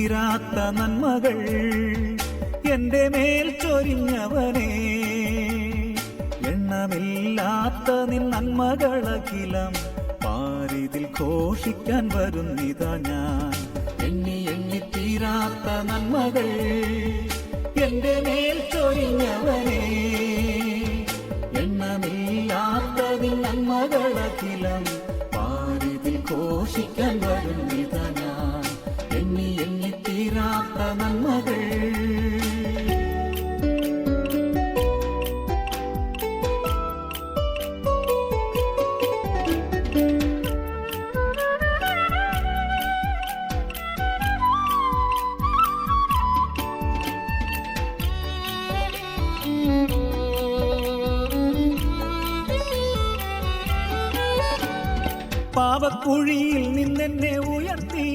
തീരാത്ത നന്മകൾ എന്റെ മേൽ ചൊരിഞ്ഞവനേ, എണ്ണമില്ലാത്ത നിൻ നന്മകളഖിലം പാരിതിൽ ഘോഷിക്കാൻ വരുന്നിതാ ഞാൻ. എണ്ണി എണ്ണി തീരാത്ത നന്മകൾ എന്റെ മേൽ ചൊരിഞ്ഞവനേ, എണ്ണമില്ലാത്ത നിൻ നന്മകളഖിലം പാരിതിൽ ഘോഷിക്കാൻ വരുന്നിതാ ഞാൻ. എണ്ണി എണ്ണി തീരാത്ത നന്മകൾ. പാപക്കുഴിയിൽ നിന്നെന്നെ ഉയർത്തി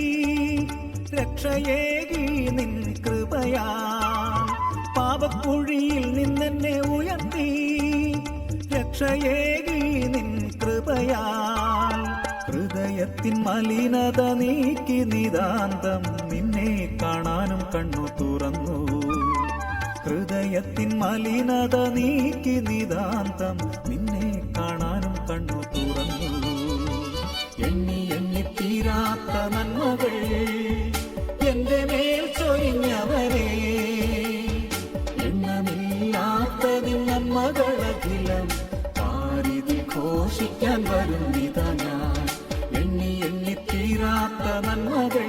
രക്ഷയേകി നിൻ കൃപയാ. പാപക്കുഴിയിൽ നിന്നെന്നെ ഉയർത്തി രക്ഷയേകി നിൻ കൃപയാ. ഹൃദയത്തിൻ മലിനത നീക്കി നിതാന്തം നിന്നെ കാണാനും കണ്ണു തുറന്നു. ഹൃദയത്തിൻ മലിനത നീക്കി നിതാന്തം നിന്നെ കാണാനും കണ്ണു തുറന്നു. എണ്ണി എണ്ണി തീരാത്ത നന്മകൾ എന്റെ മേൽ ചൊരിഞ്ഞവനേ, എണ്ണമില്ലാത്ത നിൻ നന്മകളഖിലം പാരിതിൽ ഘോഷിക്കാൻ വരുന്നിതാ ഞാൻ. എണ്ണി എണ്ണി തീരാത്ത നന്മകൾ.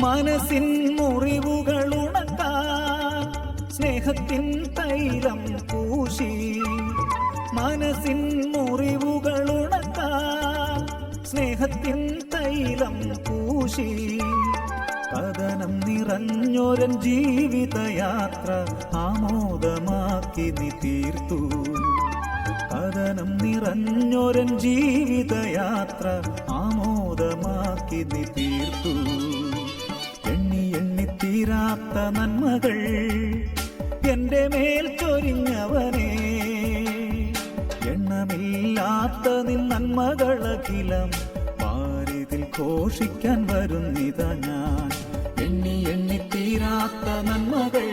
മനസ്സിൻ മുറിവുകൾ ഉണക്കാൻ സ്നേഹത്തിൻ തൈലം പൂശി. മനസ്സിൻ മുറിവുകൾ ഉണക്കാൻ സ്നേഹത്തിൻ തൈലം പൂശി. കഥനം നിറഞ്ഞൊരൻ ജീവിതയാത്ര ആമോദമാക്കി നീ തീർത്തു. കഥനം നിറഞ്ഞൊരൻ ജീവിതയാത്ര ആമോദമാക്കി നീ തീർത്തു. എണ്ണി എണ്ണി തീരാത്ത നന്മകൾ എന്റെ മേൽ ചൊരിഞ്ഞവനേ, എണ്ണമില്ലാത്ത നിൻ നന്മകളഖിലം പാരിതിൽ ഘോഷിക്കാൻ വരുന്നിതാ ഞാൻ. എണ്ണി എണ്ണി തീരാത്ത നന്മകൾ.